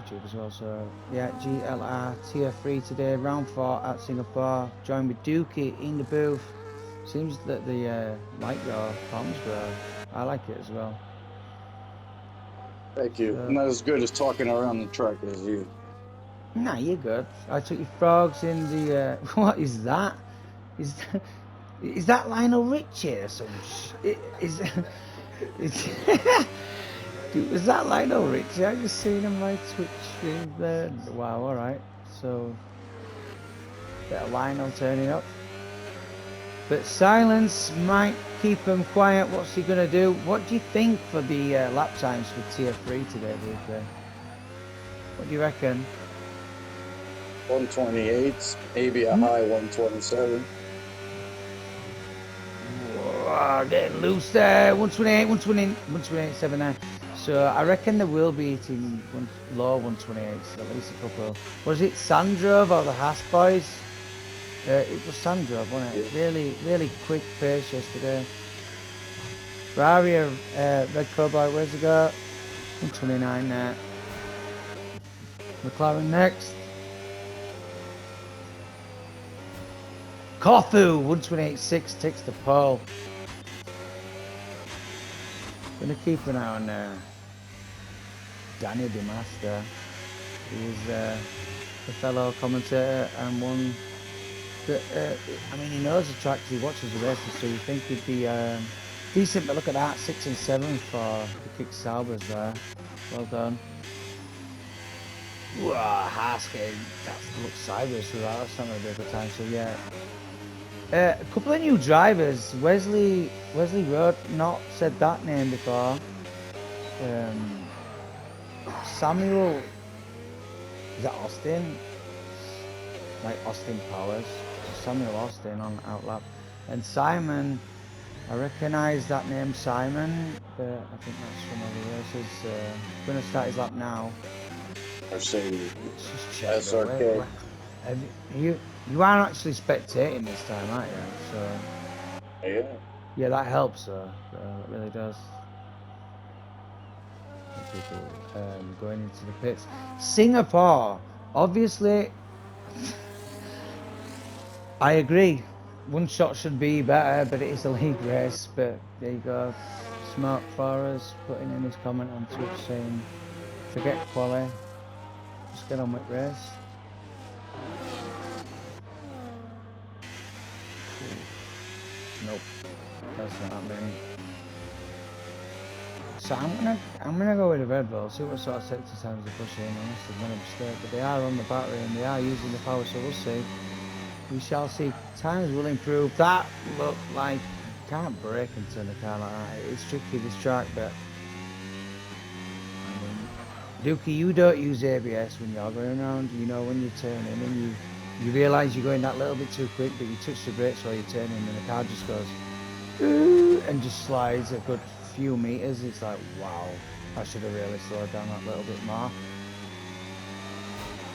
YouTube as well. So yeah, GLR Tier 3 today, round 4 at Singapore. Joined with Dookie in the booth. Seems that the like your comms, bro. I like it as well. Thank you. So, Not as good as talking around the track as you. nah, you're good. I took your frogs in the. What is that? Is is that Lionel Richie or some? Is is dude, was that Lionel Richie? I just seen him my Twitch stream there. Wow, all right. So, bit of Lionel turning up. But silence might keep him quiet. What's he going to do? What do you think for the lap times for Tier 3 today, Luke? What do you reckon? 128, maybe a high 127. Whoa, getting loose there. 128, 128, 128.79. So I reckon they will be hitting low 128s, at least a couple. Was it Sandrov or the Haas boys? It was Sandrov, wasn't it? Yeah. Really quick pace yesterday. Ferrari, Red Cobalt, where's it go? 129 there. McLaren next. Corfu, 128.6 takes the pole. Gonna keep an eye on Daniel DeMaster. He's the fellow commentator and one that, I mean, he knows the track because he watches the races, so you think he'd be decent, but look at that, 6 and 7 for the kick Saubers there. Well done. Wow, Haskell, that looks sideways for that, that's not going to be a good time, so yeah. A couple of new drivers. Wesley Road, not said that name before. Samuel, is that Austin? Like Austin Powers. Samuel Austin on outlap. And Simon, I recognise that name, Simon, but I think that's from other races. Going to start his lap now. Mercedes. Let's just check though. SRK. Have you are actually spectating this time, aren't you? So Yeah. yeah, that helps. It really does. People going into the pits. Singapore, obviously, I agree. One shot should be better, but it is a league race. But there you go. Smart for us putting in his comment on Twitch saying, forget quali, just get on with race. Nope, that's not happening. So I'm gonna go with the Red Bull. See what sort of sector times they push in. Unless they've made a mistake, but they are on the battery and they are using the power. So we'll see. We shall see. Times will improve. That looked like you can't brake and turn the car like that. It's tricky this track, but I mean, Dookie, you don't use ABS when you're going around. You know when you're turning and you realise you're going that little bit too quick, but you touch the brakes while you're turning, and the car just goes and just slides a good few meters. It's like, wow, I should have really slowed down that little bit more.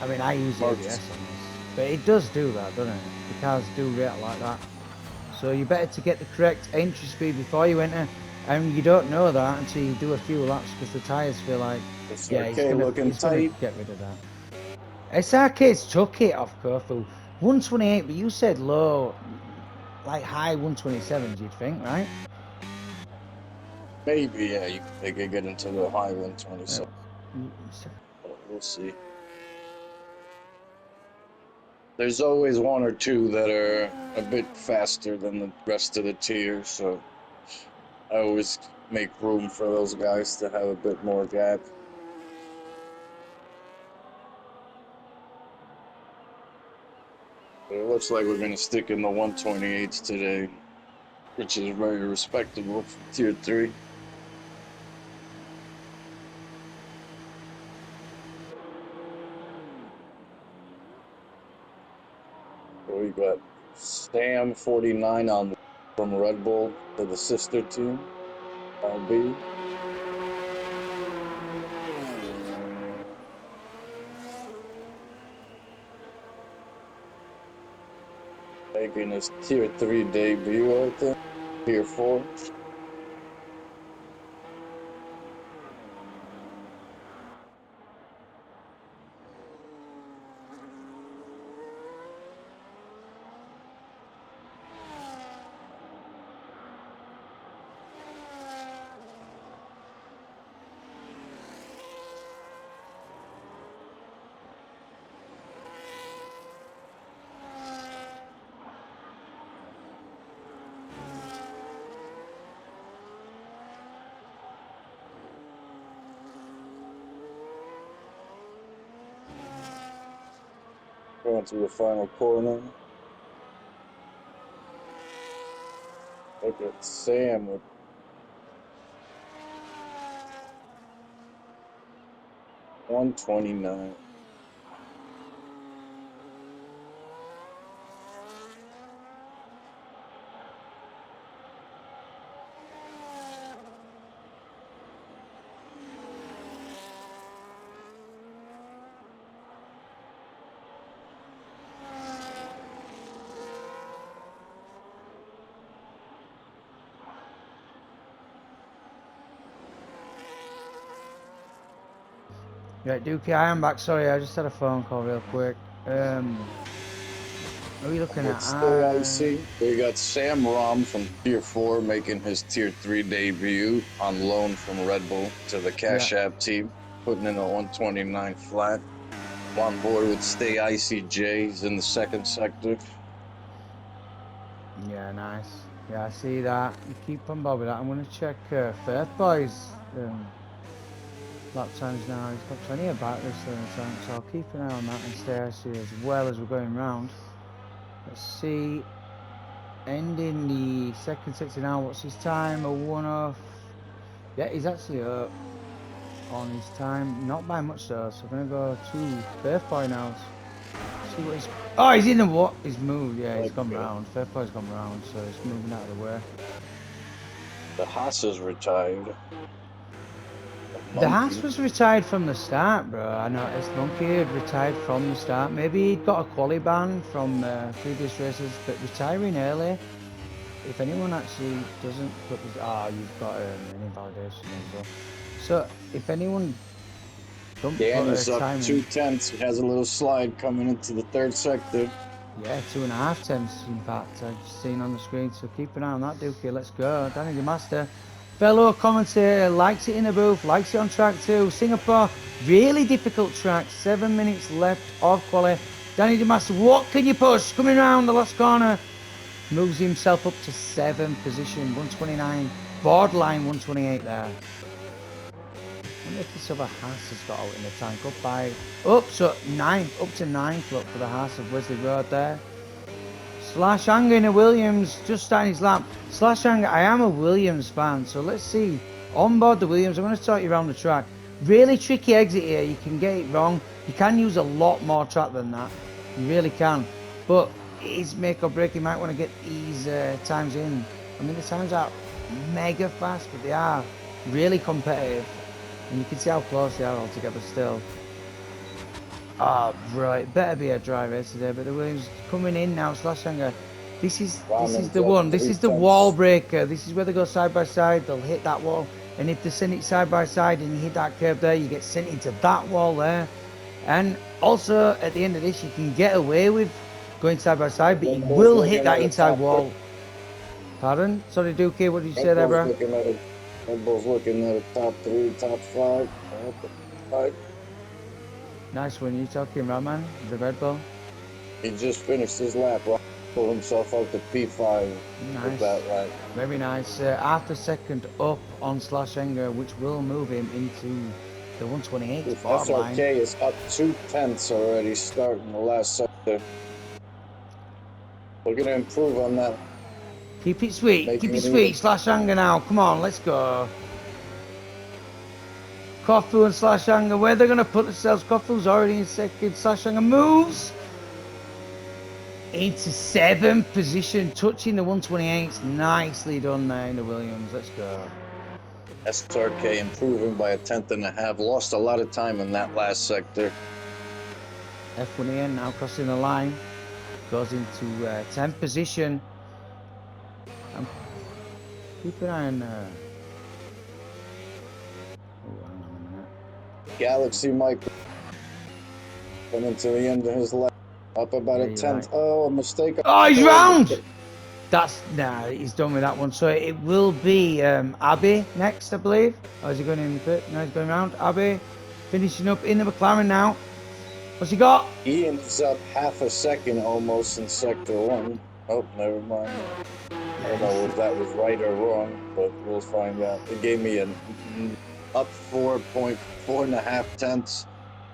I mean, I use ABS on this, but it does do that, doesn't it? The cars do react like that. So you're better to get the correct entry speed before you enter, and you don't know that until you do a few laps because the tyres feel like, yeah, he's gonna get rid of that. SRK's took it off Corfu. 128, but you said low, like high 127s, you'd think, right? Maybe, yeah, they could get into the high 127. You- We'll see. There's always one or two that are a bit faster than the rest of the tier, so I always make room for those guys to have a bit more gap. But it looks like we're going to stick in the 128s today, which is very respectable for tier 3. So we got Sam 49 on from Red Bull to the sister team, RB. Making his tier 3 debut, I think. Tier 4. Going to the final corner. Look at Sam with 129. Yeah, Dookie, I am back. Sorry, I just had a phone call real quick. What are we looking With at? Stay Icy, we got Sam Rom from Tier 4 making his Tier 3 debut on loan from Red Bull to the Yeah, Cash App team, putting in a 129 flat. I'm on board with Stay Icy J's in the second sector. yeah, nice. Yeah, I see that. You keep on bob with that. I'm going to check Firth Boys lap times now. He's got plenty of batteries in the tank, so I'll keep an eye on that and stay icy as well as we're going round. Let's see. Ending the second sector now. What's his time? A 1 off. Yeah, he's actually up on his time. Not by much though, so we're going to go to Firth Boy now. See what he's... Oh, he's in the what? He's moved. Yeah, he's gone Okay. round. Firth Boy's gone round, so he's moving out of the way. The Haas is retired. The Haas Monkey. was retired from the start, bro. I noticed Monkey had retired from the start. Maybe he'd got a quali ban from previous races, but retiring early. If anyone actually doesn't put this, you've got an invalidation as well. So if anyone don't Dan put a is up time in, 2/10. He has a little slide coming into the third sector. yeah, 2.5 tenths in fact I've seen on the screen. So keep an eye on that, Dookie. Let's go, Danny the Master. Fellow commentator, likes it in the booth, likes it on track 2. Singapore, really difficult track. 7 minutes left of quali. Danny the Master, what can you push? Coming around the last corner. Moves himself up to 7th position. 129. Borderline 128 there. I wonder if this other Haas has got out in the tank. Up by... Up to 9th. Up to 9th, look, for the Haas of Wesley Road there. Slash Anger in a Williams, just starting his lap. Slash Anger, I am a Williams fan, so let's see. On board the Williams, I'm going to start you around the track. Really tricky exit here, you can get it wrong. You can use a lot more track than that. You really can. But it's make or break, you might want to get these times in. I mean, the times are mega fast, but they are really competitive. And you can see how close they are all together still. Oh, right, better be a dry race today, but the Williams coming in now, Slash Anger. This is the one, this is the wall breaker. This is where they go side by side, they'll hit that wall. And if they send it side by side and you hit that curve there, you get sent into that wall there. And also, at the end of this, you can get away with going side by side, but you will hit that inside wall. Pardon? Sorry, Dookie, what did you say there, bro? Red Bull's looking at a top 3, top 5. Nice one, you talking about, man? The Red Bull? He just finished his lap. Pulled himself out to P5. Nice. With that right. Very nice. Half a second up on Slash Anger, which will move him into the 128 SRK is up 2/10 already, starting the last sector. We're going to improve on that. Keep it sweet. Keep it sweet. Slash Anger now. Come on, let's go. Kofu and Slash Anger, where they're going to put themselves. Kofu's already in second. Slash Anger moves into 7th position, touching the 128. Nicely done there in the Williams. Let's go. SRK improving by 1/10.5. Lost a lot of time in that last sector. F1 in now crossing the line. Goes into 10th position. Keep an eye on... Oh, hang on a minute. Galaxy Mike coming to the end of his lap. Up about a 10th. Right. Oh, a mistake. Oh, he's round! Nah, he's done with that one. So it will be Abbey next, I believe. Or is he going in the pit? No, he's going round. Abbey finishing up in the McLaren now. What's he got? He ends up half a second almost in sector 1. Oh, never mind. I don't know if that was right or wrong, but we'll find out. It gave me an up 4.4.5 tenths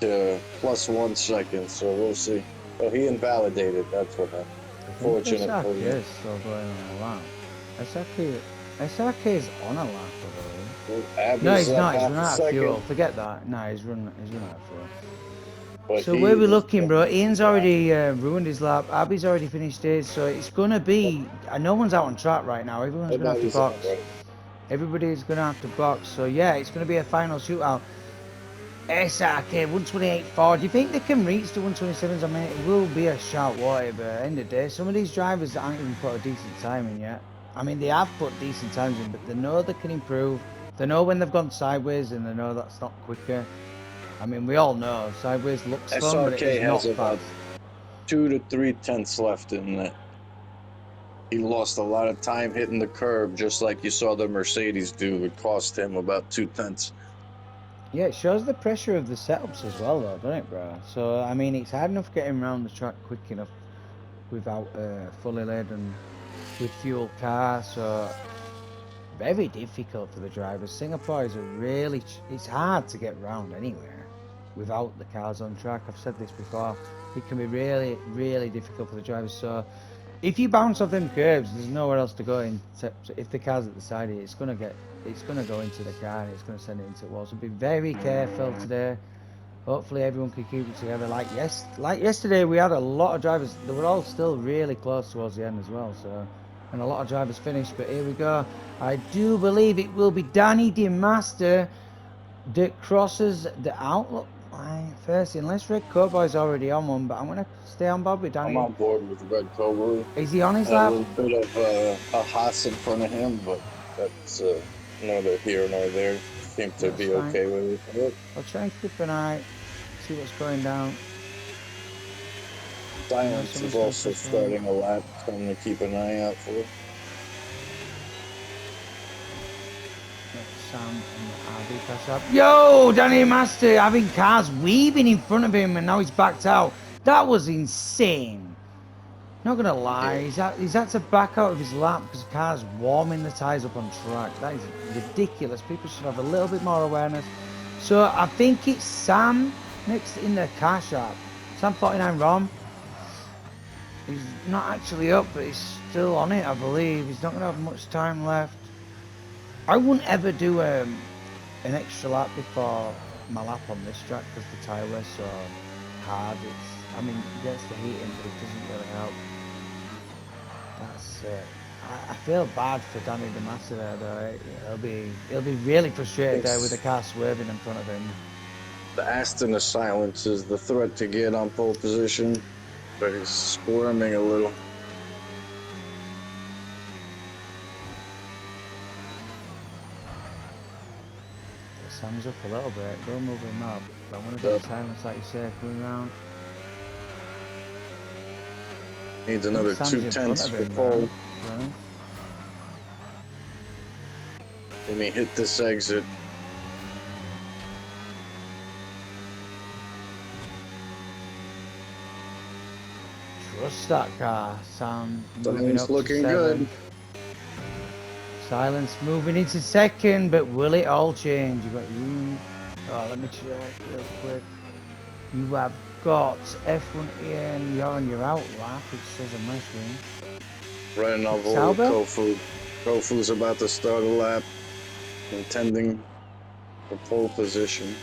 to +1 second, so we'll see. Well, he invalidated. That's what happened. I think Fortunate for SRK you. is still going on a lap. SRK is on a lap, I believe. No, Abby's he's up not. He's half run a out of fuel. second, Forget that. No, he's run out of fuel. but So he where we is looking, bro? going Ian's fast. already ruined his lap. Abby's already finished his. So it's gonna be. No one's out on track right now. Everyone's gonna have to Nobody's out box. right. Everybody's gonna have to box. So yeah, it's gonna be a final shootout. SRK 128.4. Do you think they can reach the 127s? I mean, it will be a shout, whatever. At the end of the day, some of these drivers aren't even put a decent time in yet. I mean, they have put decent times in, but they know they can improve. They know when they've gone sideways, and they know that's not quicker. I mean, we all know sideways looks fun, but it SRK is not has about fast. 2 to 3 tenths left in that. He lost a lot of time hitting the curb, just like you saw the Mercedes do. It cost him about 2 tenths. Yeah, it shows the pressure of the setups as well, though, doesn't it, bro? So, I mean, it's hard enough getting around the track quick enough without fully laden with fuel car. So, very difficult for the drivers. Singapore is a really, it's hard to get around anywhere without the cars on track. I've said this before. It can be really, really difficult for the drivers. So, if you bounce off them curbs, there's nowhere else to go in. Except if the car's at the side of it, it's gonna go into the car and it's gonna send it into the wall. So be very careful today. Hopefully everyone can keep it together. Like yesterday, we had a lot of drivers. They were all still really close towards the end as well. So, and a lot of drivers finished. But here we go. I do believe it will be Danny DeMaster that crosses the outlook line first, unless Red Cowboy's already on one. But I'm gonna stay on board with I'm Danny. on board with Red Cobra. Is he on his Had a lap? little bit of a Haas in front of him, but that's neither here nor there. Seem to That's be fine. okay with it. Yep. I'll try and keep an eye, see what's going down. Silence is Someone's gonna also push along. starting a lap. Something to keep an eye out for. Sam and the RB pass up. Yo, Danny Master having cars weaving in front of him and now he's backed out. That was insane. Not gonna lie, he's had to back out of his lap because the car's warming the tyres up on track. That is ridiculous. People should have a little bit more awareness. So I think it's Sam next in the car shop. Sam 49 Rom. He's not actually up, but he's still on it, I believe. He's not going to have much time left. I wouldn't ever do an extra lap before my lap on this track because the tyre wears so hard. I mean, it gets the heating, but it doesn't really help. That's it. I feel bad for Danny DeMassa there, though. He'll be really frustrated there with the car swerving in front of him. The Aston of silence is the threat to get on pole position, but he's squirming a little. Sam's up a little bit. Don't move him up. But I want to get the silence, like you say, coming round. Needs another 2 tenths for pole. Right? When he hit this exit, Trust that car, Sam. Silence looking good. Silence moving into second, but will it all change? You got you. Oh, let me check real quick. You have got F1 in. You're on your out lap, which says on my screen. Running off over Kofu. Kofu's about to start a lap, intending for pole position.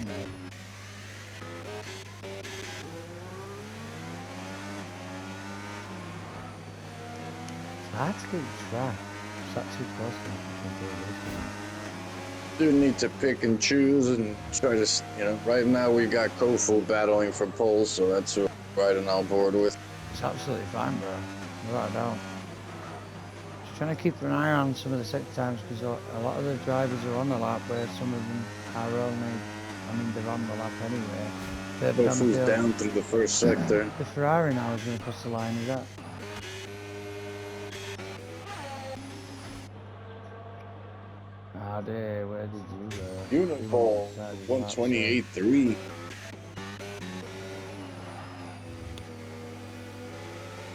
No. It's hard to get track. It's that too close to Do need to pick and choose and try to, right now we got Kofu battling for poles, so that's who I'm riding on board with. It's absolutely fine, bro. Without a doubt. Just trying to keep an eye on some of the second times because a lot of the drivers are on the lap where some of them are they're on the lap anyway. Kofu's down through the first sector. The Ferrari now is going to cross the line, is that? Where did you go? Unipole, 128.3.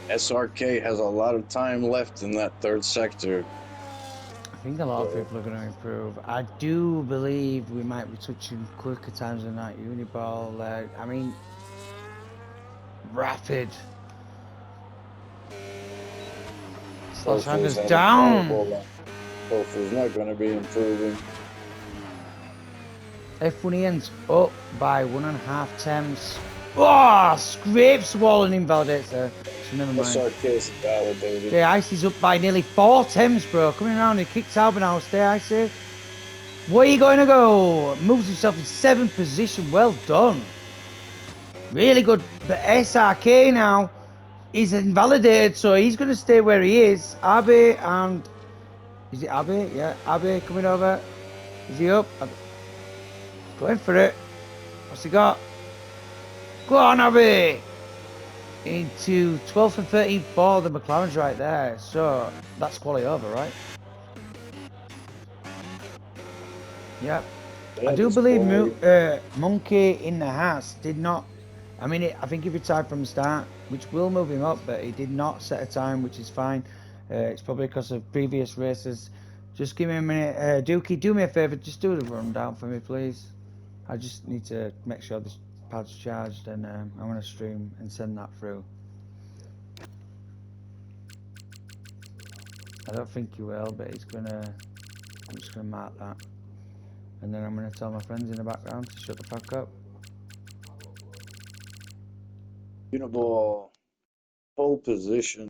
SRK has a lot of time left in that third sector. I think a lot of people are going to improve. I do believe we might be touching quicker times than that Uniball. I mean, rapid. Slash Hopefully hangers it's not down. Hopefully it's not going to be improving. F1 ends up by 1.5 temps. Oh, scrapes the wall and invalidates there. So never That's mind. our case validated. Stay Icy is up by nearly 4 temps, bro. Coming around, he kicks Albert now. Stay Icy. Where are you going to go? Moves himself in 7th position. Well done. Really good. But SRK now is invalidated, so he's going to stay where he is. Abe and... Is it Abe? Yeah, Abe coming over. Is he up? Going for it. What's he got? Go on, Abe! Into 12th and 13th for the McLaren's right there. So, that's quality over, right? Yep. I do believe Monkey in the House did not... I mean, I think he retired from the start, which will move him up, but he did not set a time, which is fine. It's probably because of previous races. Just give me a minute. Dookie, do me a favour. Just do the rundown for me, please. I just need to make sure this pad's charged, and I'm going to stream and send that through. I don't think he will, but he's going to... I'm just going to mark that. And then I'm going to tell my friends in the background to shut the fuck up. Uniball pole position.